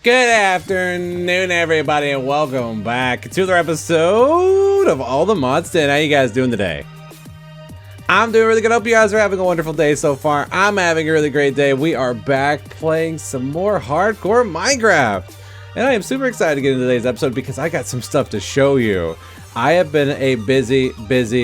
Good afternoon, everybody, and welcome back to another episode of All the Mods 10. How you guys doing today? I'm doing really good. Hope you guys are having a wonderful day so far. I'm having a really great day. We are back playing some more hardcore Minecraft. And I am super excited to get into today's episode because I got some stuff to show you. I have been a busy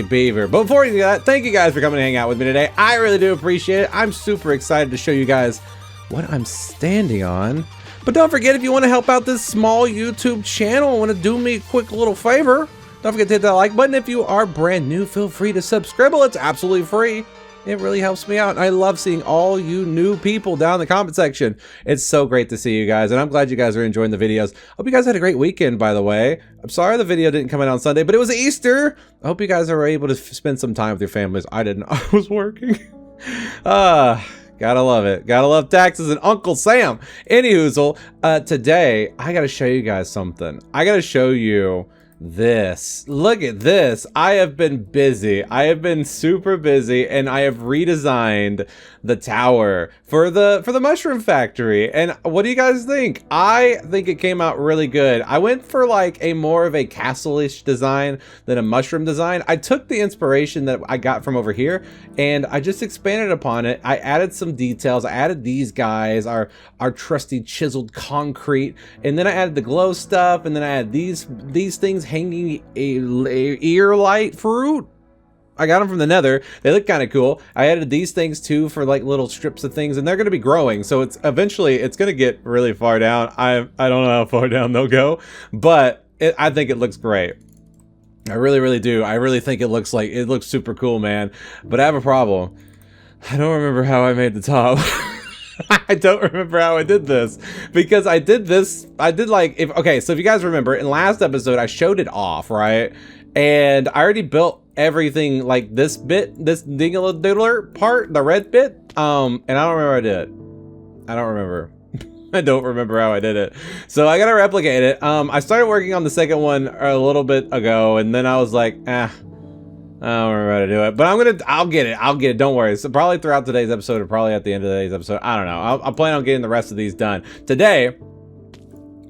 beaver. But before we do that, thank you guys for coming to hang out with me today. I really do appreciate it. I'm super excited to show you guys what I'm standing on. But don't forget, if you want to help out this small YouTube channel and want to do me a quick little favor, don't forget to hit that like button. If you are brand new, feel free to subscribe. It's absolutely free. It really helps me out. I love seeing all you new people down in the comment section. It's so great to see you guys, and I'm glad you guys are enjoying the videos. Hope you guys had a great weekend, by the way. I'm sorry the video didn't come out on Sunday, but it was Easter. I hope you guys are able to spend some time with your families. I didn't. I was working. Gotta love it. Gotta love taxes and Uncle Sam. Anyhoozle, today I gotta show you guys something. I gotta show you this. Look at this. I have been busy. I have been super busy, and I have redesigned the tower for the mushroom factory. And what do you guys think? I think it came out really good. I went for like a more of a castle-ish design than a mushroom design. I took the inspiration that I got from over here and I just expanded upon it. I added some details. I added these guys, our trusty chiseled concrete, and then I added the glow stuff, and then I added these things hanging a ear light fruit. I got them from the nether. They look kind of cool. I added these things too for like little strips of things, and they're going to be growing. So it's eventually going to get really far down. I don't know how far down they'll go, but I think it looks great. I really do. I really think it looks super cool, man. But I have a problem. I don't remember how I made the top. I don't remember how I did this, because I did like, okay, so if you guys remember, in last episode, I showed it off, right? And I already built everything, like this dingle-doodler part, the red bit, and I don't remember how I did it. I don't remember. I don't remember how I did it. So I gotta replicate it. I started working on the second one a little bit ago, and then I was like, I don't remember how to do it, but I'll get it. Don't worry. So probably throughout today's episode, or probably at the end of today's episode. I don't know. I'll plan on getting the rest of these done. Today,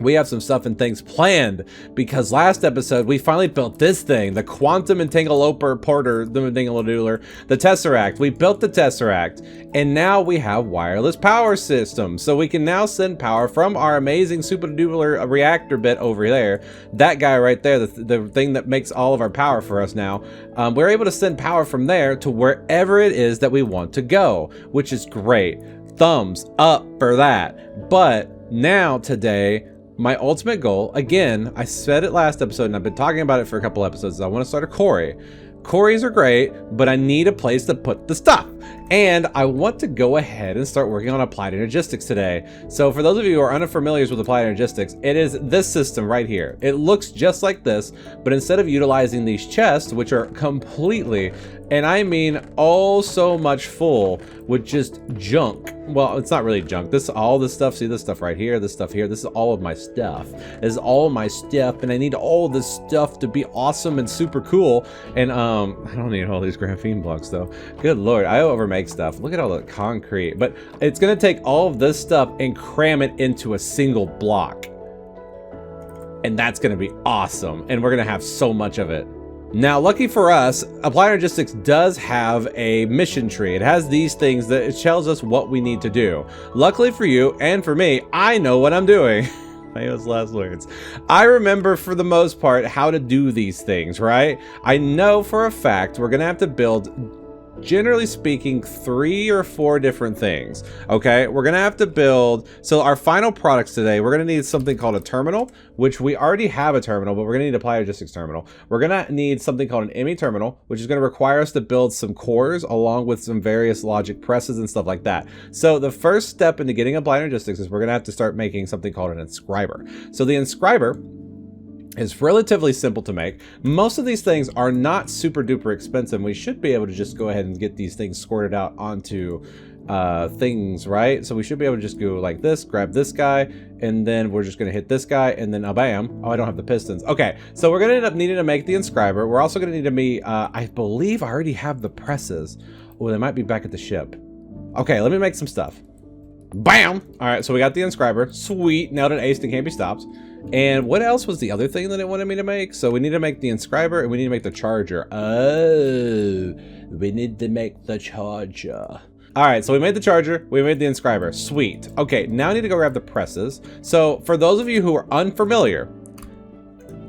we have some stuff and things planned, because last episode we finally built this thing, the Quantum Entangloper Porter, the Dingledoodler, the Tesseract. We built the Tesseract, and now we have wireless power systems. So we can now send power from our amazing super duper reactor bit over there. That guy right there, the thing that makes all of our power for us now. We're able to send power from there to wherever it is that we want to go, which is great. Thumbs up for that. But now today, my ultimate goal, again, I said it last episode, and I've been talking about it for a couple episodes. I want to start a quarry. Quarries are great, but I need a place to put the stuff. And I want to go ahead and start working on Applied Energistics today. So for those of you who are unfamiliar with Applied Energistics, it is this system right here. It looks just like this, but instead of utilizing these chests, which are completely, and I mean oh so much full with just junk. Well, it's not really junk. All this stuff, see this stuff right here, this stuff here, this is all of my stuff. This is all of my stuff, and I need all this stuff to be awesome and super cool. And I don't need all these graphene blocks though. Good Lord, I overmake stuff. Look at all the concrete. But it's gonna take all of this stuff and cram it into a single block. And that's gonna be awesome. And we're gonna have so much of it. Now, lucky for us, Applied Energistics does have a mission tree. It has these things that it tells us what we need to do. Luckily for you and for me, I know what I'm doing. Those last words. I remember for the most part how to do these things, right? I know for a fact we're gonna have to build, generally speaking, 3 or 4 different things. Okay, we're gonna have to build, so our final products today, we're gonna need something called a terminal, which we already have a terminal, but we're gonna need a Applied Energistics terminal. We're gonna need something called an ME terminal, which is gonna require us to build some cores along with some various logic presses and stuff like that. So the first step into getting Applied Energistics is we're gonna have to start making something called an inscriber. So the inscriber is relatively simple to make. Most of these things are not super duper expensive. We should be able to just go ahead and get these things squirted out onto things, right? So we should be able to just go like this, grab this guy, and then we're just gonna hit this guy, and then bam. Oh, I don't have the pistons. Okay, so we're gonna end up needing to make the inscriber. We're also gonna need to meet, I believe I already have the presses. Oh, they might be back at the ship. Okay, let me make some stuff. Bam! All right, so we got the inscriber. Sweet, now that aced and can't be stopped. And what else was the other thing that it wanted me to make? So we need to make the inscriber and we need to make the charger. Oh, we need to make the charger. All right, so we made the charger, we made the inscriber. Sweet. Okay, now I need to go grab the presses. So for those of you who are unfamiliar,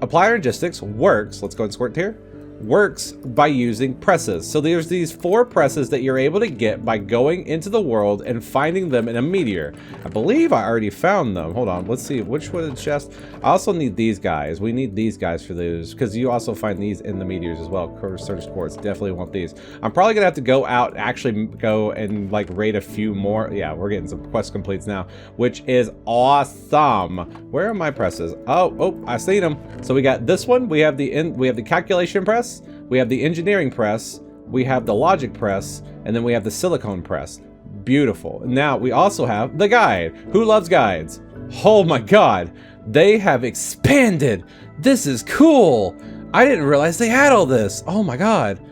Applied Logistics works, let's go and squirt here, works by using presses. So there's these 4 presses that you're able to get by going into the world and finding them in a meteor. I believe I already found them. Hold on, let's see which one is the chest. I also need these guys. We need these guys for those because you also find these in the meteors as well. Certus quartz, definitely want these. I'm probably gonna have to go out, actually go and like raid a few more. Yeah, we're getting some quest completes now, which is awesome. Where are my presses? Oh, I seen them. So we got this one. We have the calculation press. We have the engineering press, we have the logic press, and then we have the silicone press. Beautiful. Now we also have the guide. Who loves guides? Oh my god, they have expanded. This is cool. I didn't realize they had all this. Oh my god.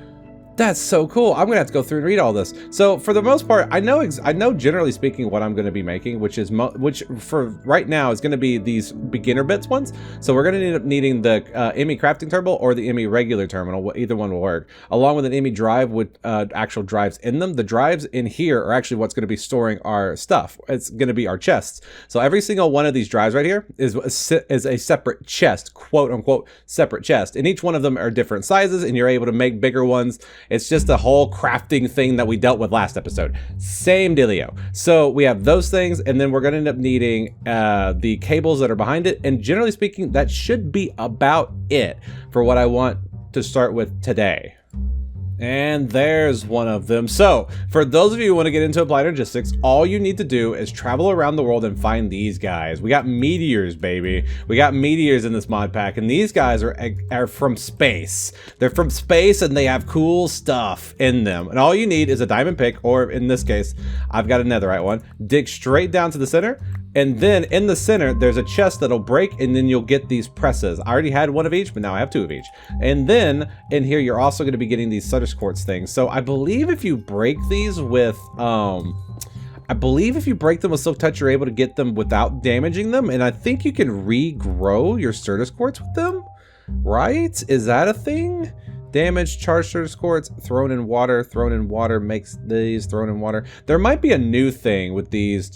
That's so cool. I'm gonna have to go through and read all this. So for the most part, I know generally speaking what I'm gonna be making, which for right now is gonna be these beginner bits ones. So we're gonna end up needing the ME crafting terminal or the ME regular terminal. Either one will work, along with an ME drive with actual drives in them. The drives in here are actually what's gonna be storing our stuff. It's gonna be our chests. So every single one of these drives right here is a separate chest, quote unquote separate chest, and each one of them are different sizes, and you're able to make bigger ones. It's just a whole crafting thing that we dealt with last episode. Same dealio. So we have those things, and then we're gonna end up needing the cables that are behind it. And generally speaking, that should be about it for what I want to start with today. And there's one of them. So for those of you who want to get into Applied Logistics, all you need to do is travel around the world and find these guys. We got meteors, baby. We got meteors in this mod pack, and these guys are from space. They're from space and they have cool stuff in them. And all you need is a diamond pick, or in this case, I've got a netherite one. Dig straight down to the center, and then in the center, there's a chest that'll break, and then you'll get these presses. I already had one of each, but now I have 2 of each. And then in here, you're also going to be getting these Certus quartz things. So I believe if you break these with, I believe if you break them with Silk Touch, you're able to get them without damaging them. And I think you can regrow your Certus quartz with them, right? Is that a thing? Damage, charged Certus quartz, thrown in water makes these, thrown in water. There might be a new thing with these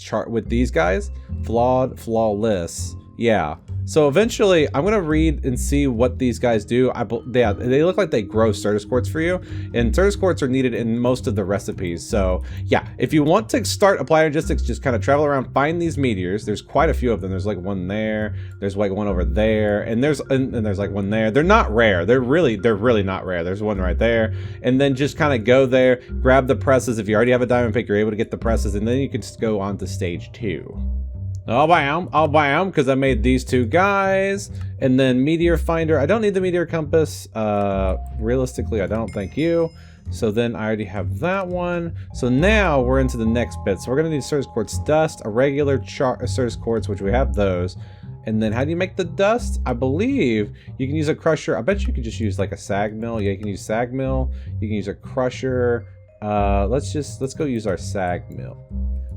guys. Flawless. Yeah. So eventually, I'm gonna read and see what these guys do. Yeah, they look like they grow Certus quartz for you, and Certus quartz are needed in most of the recipes. So yeah, if you want to start Applied Logistics, just kind of travel around, find these meteors. There's quite a few of them. There's like one there. There's like one over there, and there's like one there. They're not rare. They're really not rare. There's one right there, and then just kind of go there, grab the presses. If you already have a diamond pick, you're able to get the presses, and then you can just go on to stage 2. I'll buy them because I made these 2 guys. And then meteor finder. I don't need the meteor compass. Realistically, I don't, thank you. So then I already have that one. So now we're into the next bit. So we're gonna need Certus quartz dust, a regular Certus quartz, which we have those. And then how do you make the dust? I believe you can use a crusher. I bet you could just use like a sag mill. Yeah, you can use sag mill. You can use a crusher. Let's go use our sag mill.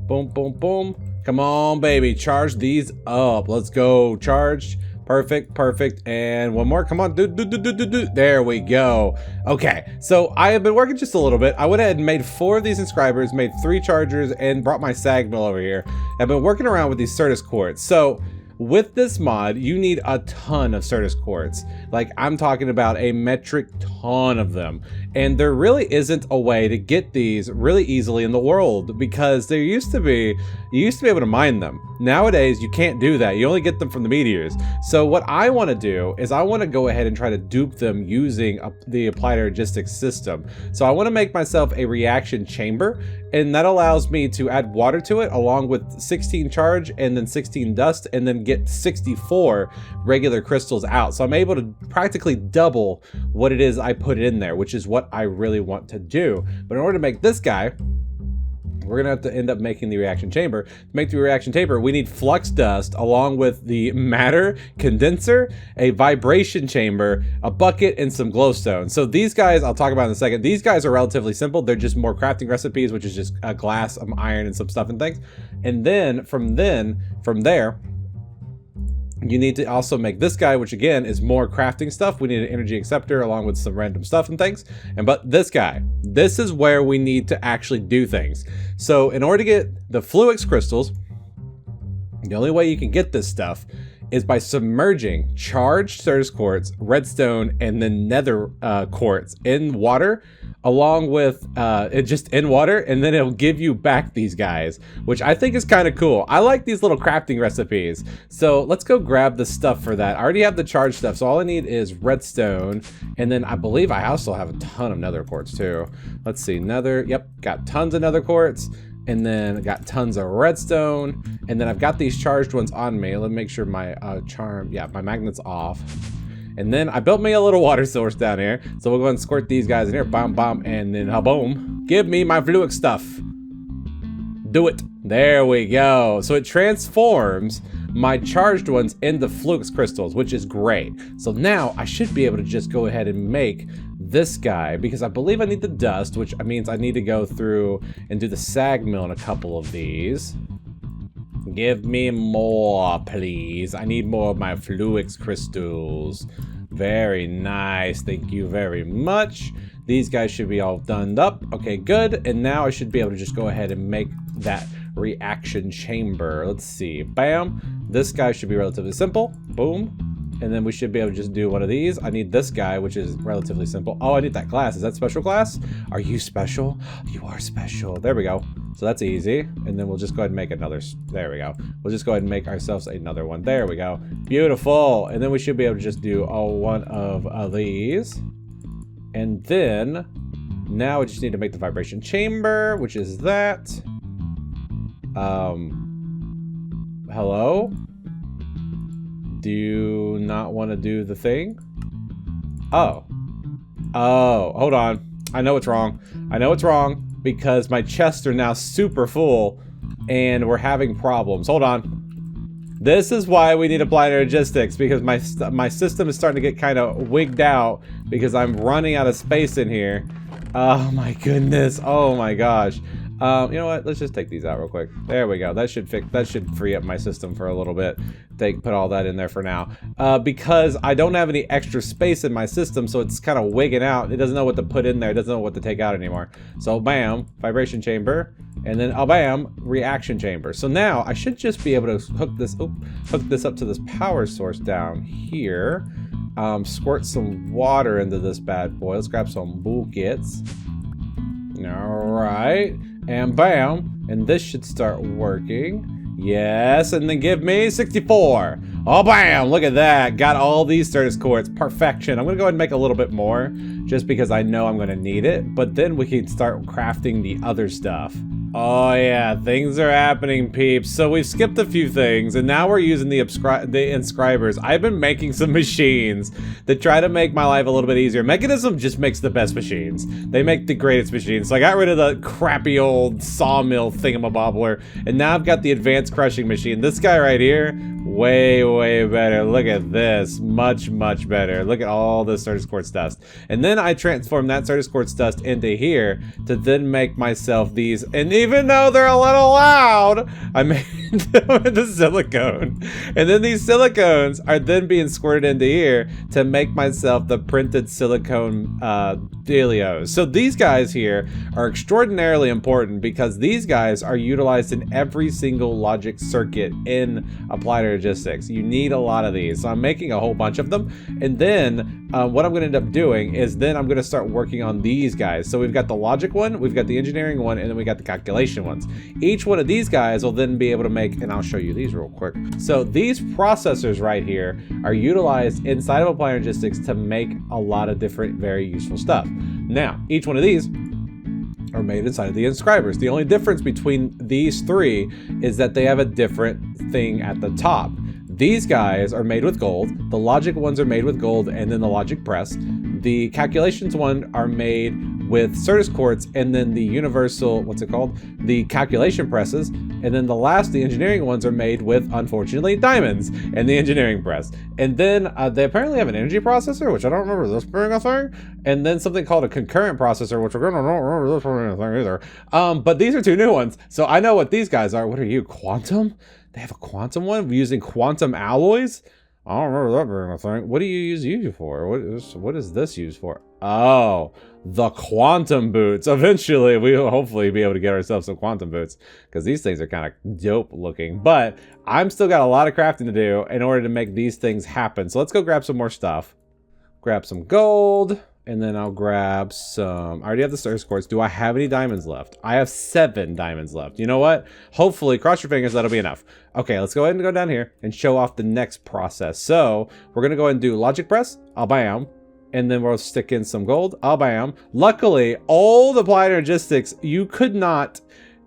Boom, boom, boom. Come on, baby, charge these up. Let's go, charged. Perfect. And one more, come on, there we go. Okay, so I have been working just a little bit. I went ahead and made 4 of these inscribers, made 3 chargers, and brought my sag mill over here. I've been working around with these Certus quartz. So with this mod, you need a ton of Certus quartz. Like, I'm talking about a metric ton of them. And there really isn't a way to get these really easily in the world, because you used to be able to mine them. Nowadays, you can't do that. You only get them from the meteors. So what I want to do is I want to go ahead and try to dupe them using the Applied Logistics system. So I want to make myself a reaction chamber, and that allows me to add water to it along with 16 charge and then 16 dust, and then get 64 regular crystals out. So I'm able to practically double what it is I put in there, which is what I really want to do. But in order to make this guy, we're gonna have to end up making the reaction chamber. To make the reaction chamber, we need flux dust along with the matter condenser, a vibration chamber, a bucket, and some glowstone. So these guys, I'll talk about in a second. These guys are relatively simple. They're just more crafting recipes, which is just a glass, some iron, and some stuff and things. And then from there, you need to also make this guy, which again is more crafting stuff. We need an energy acceptor along with some random stuff and things. But this guy, this is where we need to actually do things. So in order to get the Fluix crystals, the only way you can get this stuff is by submerging charged Certus quartz, redstone, and then nether quartz in water, along with it just in water, and then it'll give you back these guys, which I think is kind of cool. I like these little crafting recipes. So let's go grab the stuff for that. I already have the charged stuff, so all I need is redstone, and then I believe I also have a ton of nether quartz too. Let's see, nether, yep, got tons of nether quartz. And then got tons of redstone, and then I've got these charged ones on me. Let me make sure my my magnet's off. And then I built me a little water source down here, so we'll go and squirt these guys in here, bam, bam, and then boom. Give me my Fluix stuff. Do it. There we go. So it transforms my charged ones into Fluix crystals, which is great. So now I should be able to just go ahead and make this guy, because I believe I need the dust, which means I need to go through and do the sag mill in a couple of these. Give me more, please. I need more of my Fluix crystals. Very nice. Thank you very much. These guys should be all done up. Okay, good. And now I should be able to just go ahead and make that reaction chamber. Let's see. Bam. This guy should be relatively simple. Boom. And then we should be able to just do one of these. I need this guy, which is relatively simple. Oh, I need that glass. Is that special glass? Are you special? You are special. There we go. So that's easy. And then we'll just go ahead and make another. There we go. We'll just go ahead and make ourselves another one. There we go. Beautiful. And then we should be able to just do one of these. And then now we just need to make the vibration chamber, which is that. Hello? Do you not want to do the thing? Oh, hold on. I know it's wrong. I know it's wrong because my chests are now super full and we're having problems. Hold on. This is why we need applied logistics, because my system is starting to get kind of wigged out because I'm running out of space in here. Oh my goodness. Oh my gosh. You know what? Let's just take these out real quick. There we go. That should free up my system for a little bit. Put all that in there for now. Because I don't have any extra space in my system, so it's kind of wigging out. It doesn't know what to put in there. It doesn't know what to take out anymore. So bam, vibration chamber, and then bam, reaction chamber. So now I should just be able to hook this up to this power source down here. Squirt some water into this bad boy. Let's grab some buckets. All right. And bam, and this should start working. Yes, and then give me 64. Oh, bam, look at that. Got all these Certus quartz. Perfection. I'm gonna go ahead and make a little bit more just because I know I'm gonna need it, but then we can start crafting the other stuff. Oh yeah, things are happening, peeps. So we've skipped a few things, and now we're using the inscribers. I've been making some machines that try to make my life a little bit easier. Mechanism just makes the best machines. They make the greatest machines. So I got rid of the crappy old sawmill thingamabobbler, and now I've got the advanced crushing machine. This guy right here, way, way better. Look at this. Much, much better. Look at all the Certus quartz dust. And then I transform that Certus quartz dust into here to then make myself these. And even though they're a little loud, I made them into silicone. And then these silicones are then being squirted into here to make myself the printed silicone dealios. So these guys here are extraordinarily important because these guys are utilized in every single logic circuit in applied logistics. You need a lot of these. So I'm making a whole bunch of them. And then what I'm going to end up doing is then I'm going to start working on these guys. So we've got the logic one, we've got the engineering one, and then we got the calculation ones. Each one of these guys will then be able to make, and I'll show you these real quick. So these processors right here are utilized inside of applied logistics to make a lot of different very useful stuff. Now, each one of these are made inside of the inscribers. The only difference between these three is that they have a different thing at the top. These guys are made with gold. The logic ones are made with gold and then the logic press. The calculations one are made with Certus quartz, and then the universal, what's it called? The calculation presses. And then the engineering ones are made with, unfortunately, diamonds and the engineering press. And then they apparently have an energy processor, which I don't remember this being a thing. And then something called a concurrent processor, which we're gonna don't remember this being a thing either. But these are two new ones. So I know what these guys are. What are you, quantum? They have a quantum one using quantum alloys? I don't remember that being a thing. What do you use you for? What is this used for? Oh, the quantum boots. Eventually, we will hopefully be able to get ourselves some quantum boots, because these things are kind of dope looking. But I'm still got a lot of crafting to do in order to make these things happen. So let's go grab some more stuff. Grab some gold, and then I'll grab some... I already have the Certus quartz. Do I have any diamonds left? I have 7 diamonds left. You know what? Hopefully, cross your fingers, that'll be enough. Okay, let's go ahead and go down here and show off the next process. So we're going to go ahead and do logic press. Bam. And then we'll stick in some gold. Bam. Luckily, all the applied energistics, you could not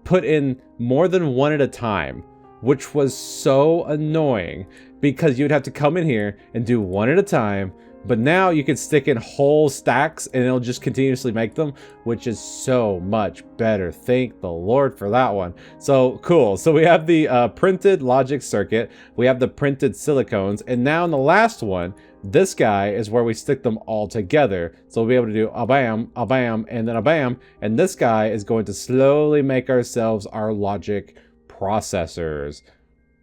put in more than one at a time, which was so annoying because you'd have to come in here and do one at a time. But now you can stick in whole stacks and it'll just continuously make them, which is so much better. Thank the Lord for that one. So cool. So we have the printed logic circuit. We have the printed silicones. And now in the last one, this guy is where we stick them all together. So we'll be able to do a bam, and then a bam. And this guy is going to slowly make ourselves our logic processors.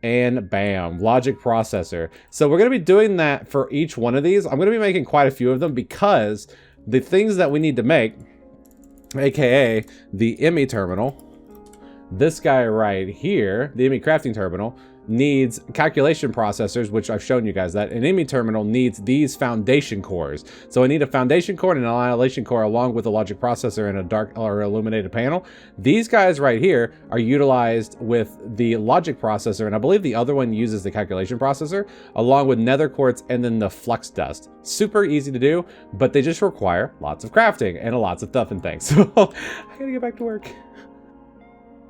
And bam, logic processor. So we're going to be doing that for each one of these. I'm going to be making quite a few of them because the things that we need to make, aka the ME terminal, this guy right here, the ME crafting terminal, needs calculation processors, which I've shown you guys that. An ME terminal needs these foundation cores. So I need a foundation core and an annihilation core along with a logic processor and a dark or illuminated panel. These guys right here are utilized with the logic processor, and I believe the other one uses the calculation processor along with nether quartz and then the flux dust. Super easy to do, but they just require lots of crafting and lots of stuff and things. So I gotta get back to work.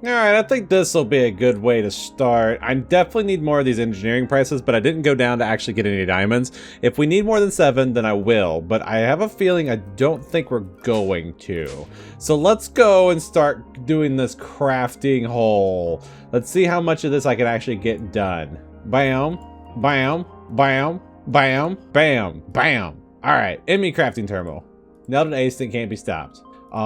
Alright, I think this will be a good way to start. I definitely need more of these engineering prices, but I didn't go down to actually get any diamonds. If we need more than 7, then I will, but I have a feeling I don't think we're going to. So let's go and start doing this crafting hole. Let's see how much of this I can actually get done. Bam, bam, bam, bam, bam, bam. Alright, ME crafting terminal. Nailed an ace and can't be stopped.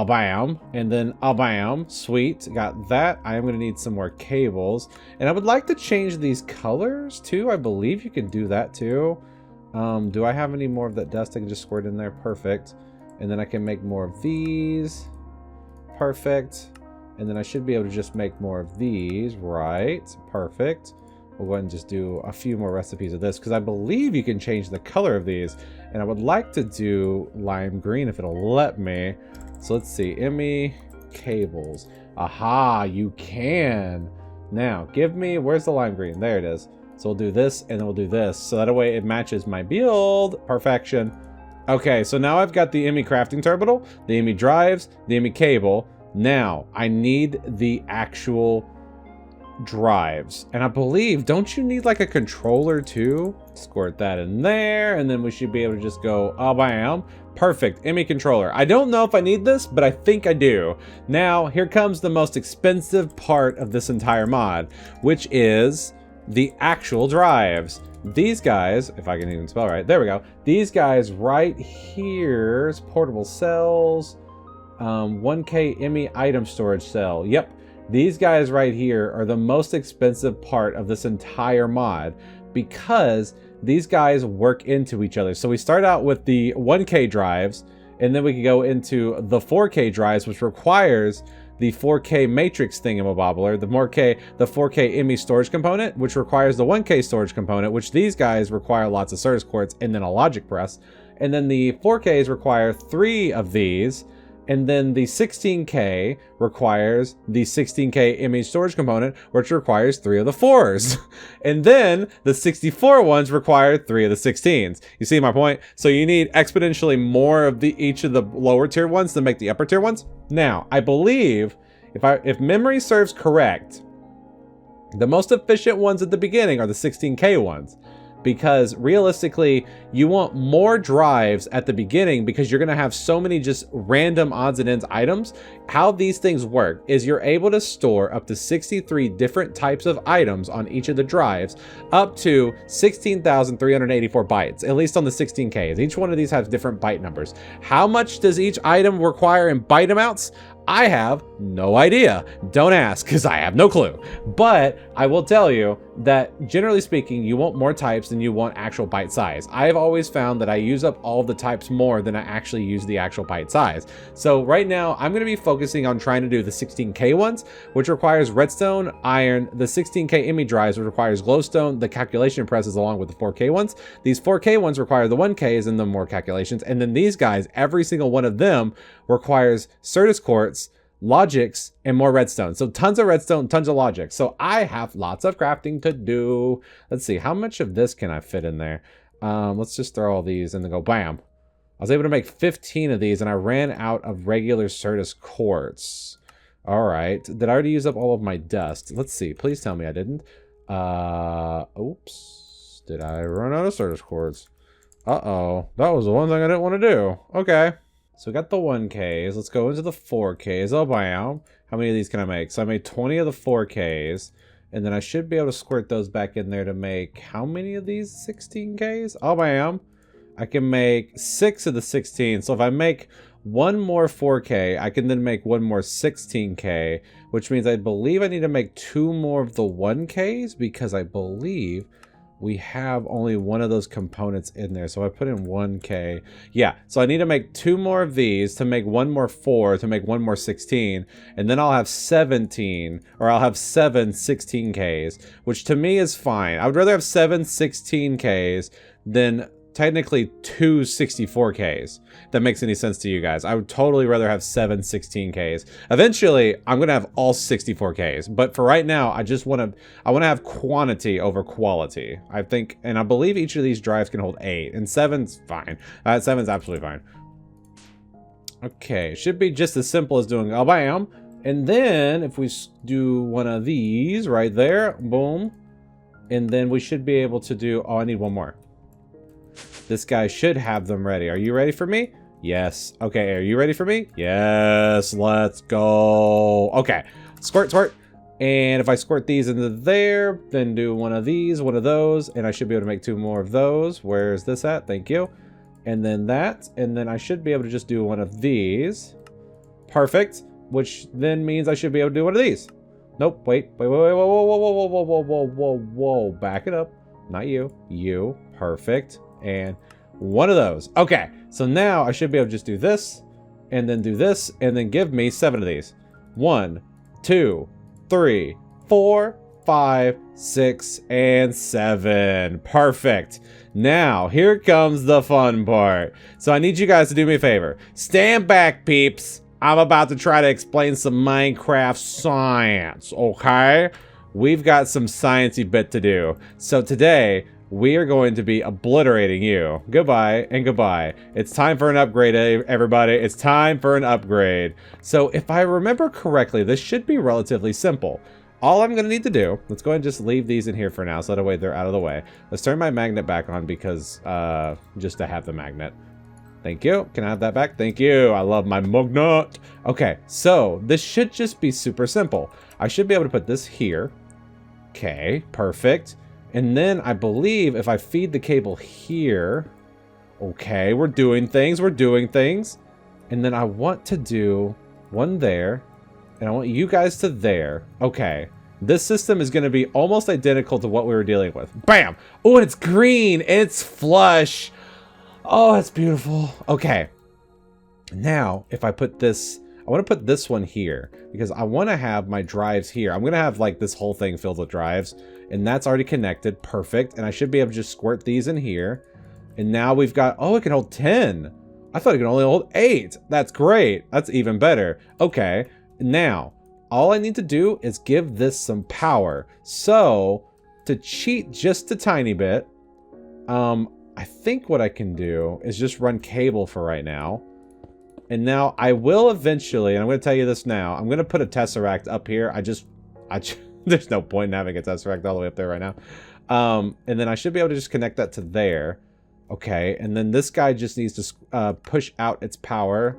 Bam, and then bam, sweet, got that. I am going to need some more cables, and I would like to change these colors too. I believe you can do that too. Do I have any more of that dust I can just squirt in there? Perfect. And then I can make more of these. Perfect. And then I should be able to just make more of these, right? Perfect. We'll go ahead and just do a few more recipes of this because I believe you can change the color of these, and I would like to do lime green if it'll let me. So let's see, ME cables. Aha, you can. Now, give me, where's the lime green? There it is. So we'll do this and then we'll do this. So that way it matches my build. Perfection. Okay, so now I've got the ME crafting terminal, the ME drives, the ME cable. Now, I need the actual drives. And I believe, don't you need like a controller too? Squirt that in there, and then we should be able to just go, bam. Perfect, ME controller. I don't know if I need this, but I think I do. Now, here comes the most expensive part of this entire mod, which is the actual drives. These guys, if I can even spell right, there we go. These guys right here, portable cells, 1K ME item storage cell. Yep, these guys right here are the most expensive part of this entire mod because these guys work into each other. So we start out with the 1K drives, and then we can go into the 4K drives, which requires the 4K matrix thingamabobbler, the 4K ME storage component, which requires the 1K storage component, which these guys require lots of Certus quartz and then a logic press. And then the 4Ks require 3 of these. And then the 16K requires the 16K ME storage component, which requires 3 of the 4s. And then the 64 ones require 3 of the 16s. You see my point? So you need exponentially more of each of the lower tier ones to make the upper tier ones. Now, I believe, if memory serves correct, the most efficient ones at the beginning are the 16K ones. because realistically, you want more drives at the beginning because you're going to have so many just random odds and ends items. How these things work is you're able to store up to 63 different types of items on each of the drives, up to 16,384 bytes, at least on the 16Ks. Each one of these has different byte numbers. How much does each item require in byte amounts? I have no idea. Don't ask, because I have no clue. But I will tell you that generally speaking, you want more types than you want actual byte size. I've always found that I use up all the types more than I actually use the actual byte size. So right now, I'm going to be focusing on trying to do the 16K ones, which requires redstone, iron, the 16K IMI drives, which requires glowstone, the calculation presses along with the 4K ones. These 4K ones require the 1Ks and the more calculations. And then these guys, every single one of them requires Certus quartz, logics, and more redstone. So tons of redstone, tons of logic. So I have lots of crafting to do. Let's see, how much of this can I fit in there? Let's just throw all these and then go bam. I was able to make 15 of these and I ran out of regular Certus quartz. All right, did I already use up all of my dust? Let's see, please tell me I didn't. Oops, did I run out of Certus quartz? Uh-oh, that was the one thing I didn't want to do. Okay. So we got the 1Ks. Let's go into the 4Ks. Oh, bam. How many of these can I make? So I made 20 of the 4Ks. And then I should be able to squirt those back in there to make how many of these 16Ks? Oh, bam. I can make 6 of the 16. So if I make one more 4K, I can then make one more 16K, which means I believe I need to make 2 more of the 1Ks because I believe we have only one of those components in there. So I put in 1K. Yeah, so I need to make 2 more of these to make one more 4 to make one more 16. And then I'll have 17, or I'll have 7 16Ks, which to me is fine. I would rather have 7 16Ks than technically 2 64Ks. If that makes any sense to you guys. I would totally rather have 7 16Ks. Eventually, I'm gonna have all 64Ks, but for right now, I want to have quantity over quality. I think, and I believe each of these drives can hold 8, and 7's fine. 7's absolutely fine. Okay, should be just as simple as doing a bam, and then if we do one of these right there, boom, and then we should be able to do, oh, I need one more. This guy should have them ready. Are you ready for me? Yes. Okay, are you ready for me? Yes, let's go. Okay, squirt, squirt. And if I squirt these into there, then do one of these, one of those, and I should be able to make 2 more of those. Where's this at? Thank you. And then that, and then I should be able to just do one of these. Perfect, which then means I should be able to do one of these. Nope, wait, whoa, whoa, whoa, whoa, whoa, whoa, whoa, whoa, whoa, whoa, back it up. Not you, you, perfect. And one of those. Okay, so now I should be able to just do this, and then do this, and then give me 7 of these. 1, 2, 3, 4, 5, 6, and 7. Perfect. Now, here comes the fun part. So I need you guys to do me a favor. Stand back, peeps. I'm about to try to explain some Minecraft science, okay? We've got some sciencey bit to do. So today, we are going to be obliterating you. Goodbye and goodbye. It's time for an upgrade, everybody. It's time for an upgrade. So if I remember correctly, this should be relatively simple. All I'm going to need to do, let's go ahead and just leave these in here for now, so that way they're out of the way. Let's turn my magnet back on because, just to have the magnet. Thank you. Can I have that back? Thank you. I love my magnet. Okay, so this should just be super simple. I should be able to put this here. Okay, perfect. And then I believe if I feed the cable here, okay, we're doing things, we're doing things. And then I want to do one there, and I want you guys to there. Okay, this system is going to be almost identical to what we were dealing with. Bam! Oh, and it's green, and it's flush. Oh, that's beautiful. Okay, now if I put this, I want to put this one here because I want to have my drives here. I'm going to have like this whole thing filled with drives. And that's already connected. Perfect. And I should be able to just squirt these in here. And now we've got, oh, it can hold 10. I thought it could only hold 8. That's great. That's even better. Okay. Now, all I need to do is give this some power. So, to cheat just a tiny bit, I think what I can do is just run cable for right now. And now I will eventually, and I'm going to tell you this now, I'm going to put a tesseract up here. There's no point in having a tesseract all the way up there right now. And then I should be able to just connect that to there. Okay, and then this guy just needs to push out its power.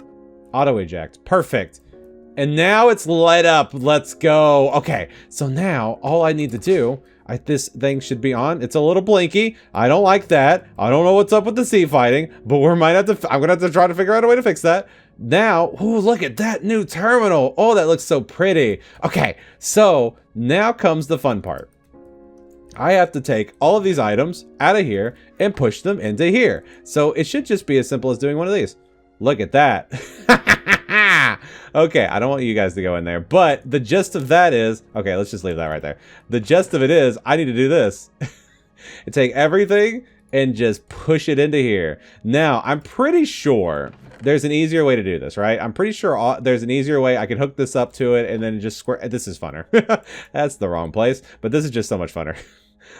Auto eject. Perfect. And now it's light up. Let's go. Okay, so now all I need to do, this thing should be on. It's a little blinky. I don't like that. I don't know what's up with the sea fighting, but I'm gonna have to try to figure out a way to fix that. Now, ooh, look at that new terminal. Oh, that looks so pretty. Okay, so now comes the fun part. I have to take all of these items out of here and push them into here. So it should just be as simple as doing one of these. Look at that. Okay, I don't want you guys to go in there, but the gist of that is, okay, let's just leave that right there. The gist of it is, I need to do this. And take everything and just push it into here. Now, I'm pretty sure there's an easier way to do this, right? I'm pretty sure there's an easier way. I can hook this up to it and then just square. This is funner. That's the wrong place, but this is just so much funner.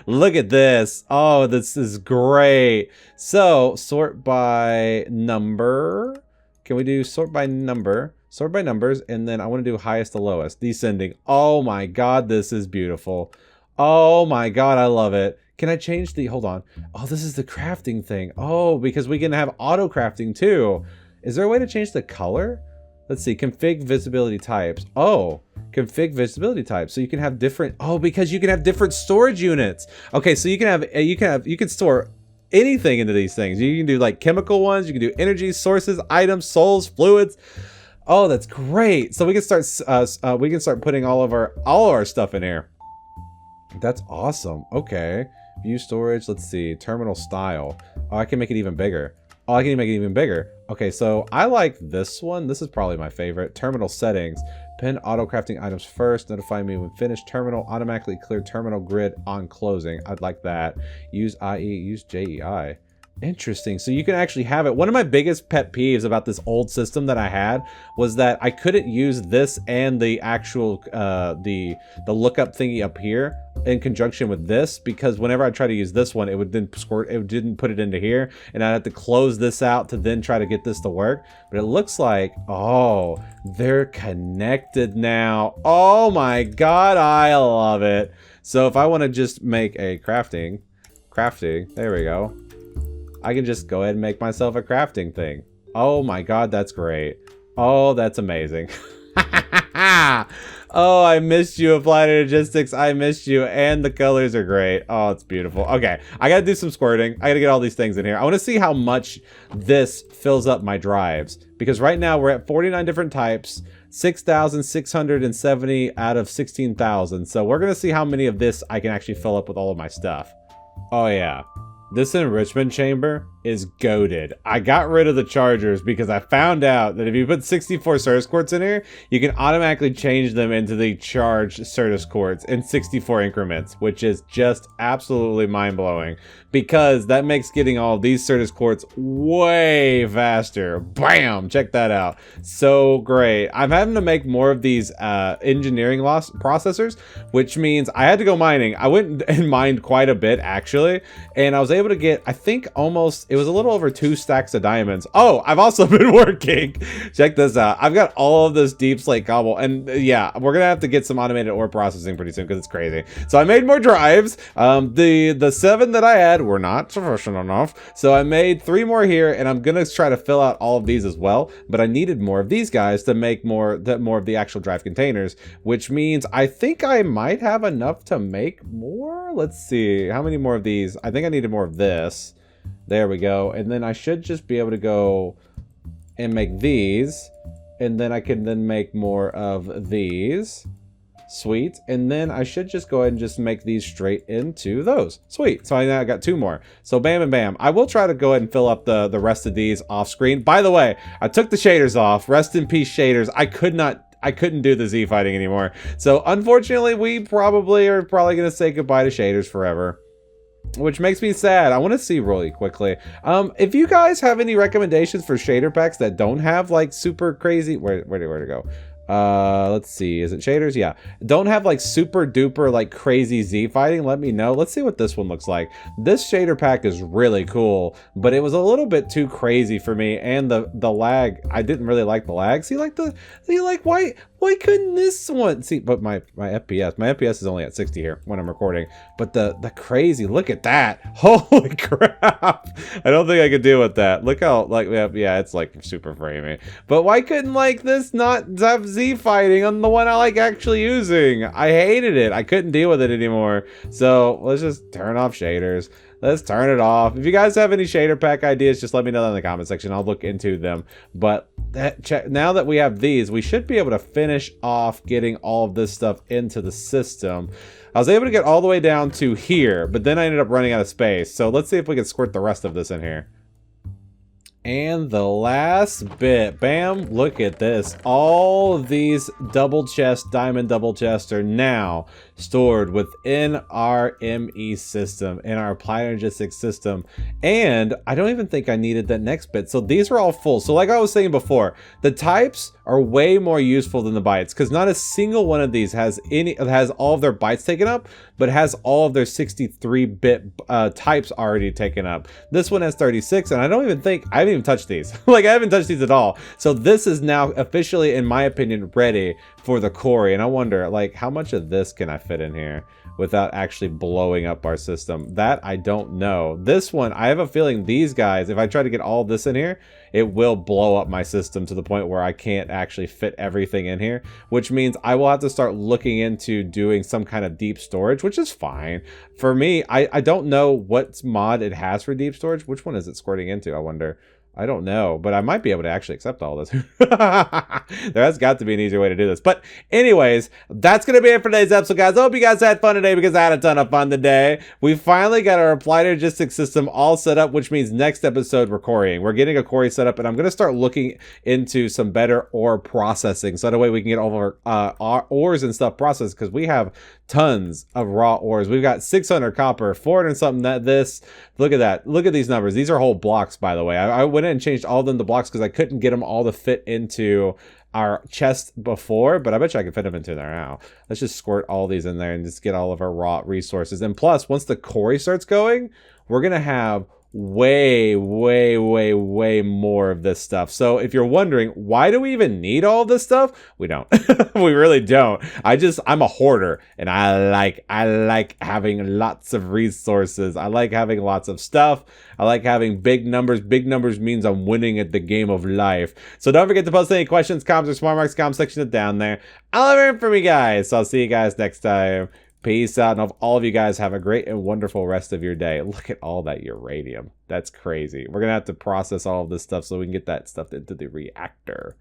Look at this. Oh, this is great. So, sort by number. Can we do sort by number? Sort by numbers, and then I want to do highest to lowest. Descending. Oh my god, this is beautiful. Oh my god, I love it. Can I change the... Hold on. Oh, this is the crafting thing. Oh, because we can have auto crafting too. Is there a way to change the color? Let's see. Config visibility types. Oh, config visibility types. So you can have different... Oh, because you can have different storage units. Okay, so you can store anything into these things. You can do like chemical ones. You can do energy sources, items, souls, fluids. Oh, that's great. So we can start putting all of our stuff in here. That's awesome. Okay. View storage. Let's see. Terminal style. Oh, I can make it even bigger. Oh, I can make it even bigger. Okay, so I like this one. This is probably my favorite. Terminal settings. Pin auto crafting items first. Notify me when finished. Terminal automatically clear terminal grid on closing. I'd like that. Use IE. Use JEI. Interesting. So you can actually have it. One of my biggest pet peeves about this old system that I had was that I couldn't use this and the actual the lookup thingy up here in conjunction with this, because whenever I try to use this one, it would then didn't put it into here, and I'd have to close this out to then try to get this to work. But it looks like, oh, they're connected now. Oh my god, I love it. So if I want to just make a crafting, there we go. I can just go ahead and make myself a crafting thing. Oh my god, that's great. Oh, that's amazing. Oh, I missed you, Applied Energistics. I missed you, and the colors are great. Oh, it's beautiful. Okay, I gotta do some squirting. I gotta get all these things in here. I wanna see how much this fills up my drives, because right now we're at 49 different types, 6,670 out of 16,000. So we're gonna see how many of this I can actually fill up with all of my stuff. Oh yeah. This enrichment chamber is goated. I got rid of the chargers because I found out that if you put 64 Certus quartz in here, you can automatically change them into the charged Certus quartz in 64 increments, which is just absolutely mind-blowing, because that makes getting all these Certus quartz way faster. Bam! Check that out. So great. I'm having to make more of these engineering loss processors, which means I had to go mining. I went and mined quite a bit, actually, and I was able to get, I think, it was a little over 2 stacks of diamonds. Oh, I've also been working. Check this out. I've got all of this deep slate cobble, and yeah, we're gonna have to get some automated ore processing pretty soon because it's crazy. So I made more drives. The 7 that I had were not sufficient enough, so I made 3 more here, and I'm gonna try to fill out all of these as well. But I needed more of these guys to make more of the actual drive containers, which means I think I might have enough to make more. Let's see, how many more of these? I think I needed more of this. There we go. And then I should just be able to go and make these, and then I can then make more of these. Sweet. And then I should just go ahead and just make these straight into those. Sweet. So I now got 2 more. So bam and bam. I will try to go ahead and fill up the rest of these off screen. By the way, I took the shaders off. Rest in peace, shaders. I couldn't do the Z fighting anymore. So unfortunately, we are probably going to say goodbye to shaders forever, which makes me sad. I want to see really quickly. If you guys have any recommendations for shader packs that don't have like super crazy, where to go? Let's see, is it shaders? Yeah, don't have like super duper like crazy Z fighting, let me know. Let's see what this one looks like. This shader pack is really cool, but it was a little bit too crazy for me, and the lag, I didn't really like the lag. See, why Why couldn't this one? See, but my FPS is only at 60 here when I'm recording. But the crazy, look at that. Holy crap. I don't think I could deal with that. Look how, like, yeah, it's like super framey. But why couldn't, like, this not have Z fighting on the one I like actually using? I hated it. I couldn't deal with it anymore. So let's just turn off shaders. Let's turn it off. If you guys have any shader pack ideas, just let me know in the comment section. I'll look into them. But now that we have these, we should be able to finish off getting all of this stuff into the system. I was able to get all the way down to here, but then I ended up running out of space. So let's see if we can squirt the rest of this in here. And the last bit, bam, look at this. All of these double chest, diamond double chests are now stored within our ME system, in our applied energistics system. And I don't even think I needed that next bit. So these are all full. So like I was saying before, the types are way more useful than the bytes, because not a single one of these has all of their bytes taken up, but has all of their 63-bit types already taken up. This one has 36, and I haven't even touched these. Like, I haven't touched these at all. So this is now officially, in my opinion, ready for the Corey. And I wonder, like, how much of this can I fit in here without actually blowing up our system? That I don't know. This one, I have a feeling these guys, if I try to get all of this in here, it will blow up my system to the point where I can't actually fit everything in here, which means I will have to start looking into doing some kind of deep storage, which is fine. For me, I don't know what mod it has for deep storage. Which one is it squirting into, I wonder? I don't know, but I might be able to actually accept all this. There has got to be an easier way to do this. But anyways, that's going to be it for today's episode, guys. I hope you guys had fun today, because I had a ton of fun today. We finally got our applied logistics system all set up, which means next episode we're quarrying. We're getting a quarry set up, and I'm going to start looking into some better ore processing, so that way we can get all of our ores and stuff processed, because we have tons of raw ores. We've got 600 copper, 400 something look at that. Look at these numbers. These are whole blocks, by the way. I went in and changed all of them to blocks because I couldn't get them all to fit into our chest before, but I bet you I can fit them into there now. Let's just squirt all these in there and just get all of our raw resources. And plus, once the quarry starts going, we're going to have way more of this stuff. So if you're wondering, why do we even need all this stuff? We don't. We really don't. I'm a hoarder, and I like having lots of resources. I like having lots of stuff. I like having big numbers. Big numbers means I'm winning at the game of life. So don't forget to post any questions, comments, or smart marks, comment section down there. I love hearing from you guys. So I'll see you guys next time. Peace out, and hope all of you guys have a great and wonderful rest of your day. Look at all that uranium. That's crazy. We're going to have to process all of this stuff so we can get that stuff into the reactor.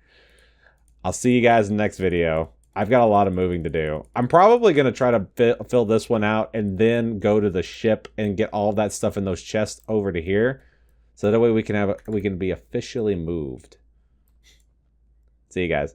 I'll see you guys in the next video. I've got a lot of moving to do. I'm probably going to try to fill this one out and then go to the ship and get all of that stuff in those chests over to here. So that way we can be officially moved. See you guys.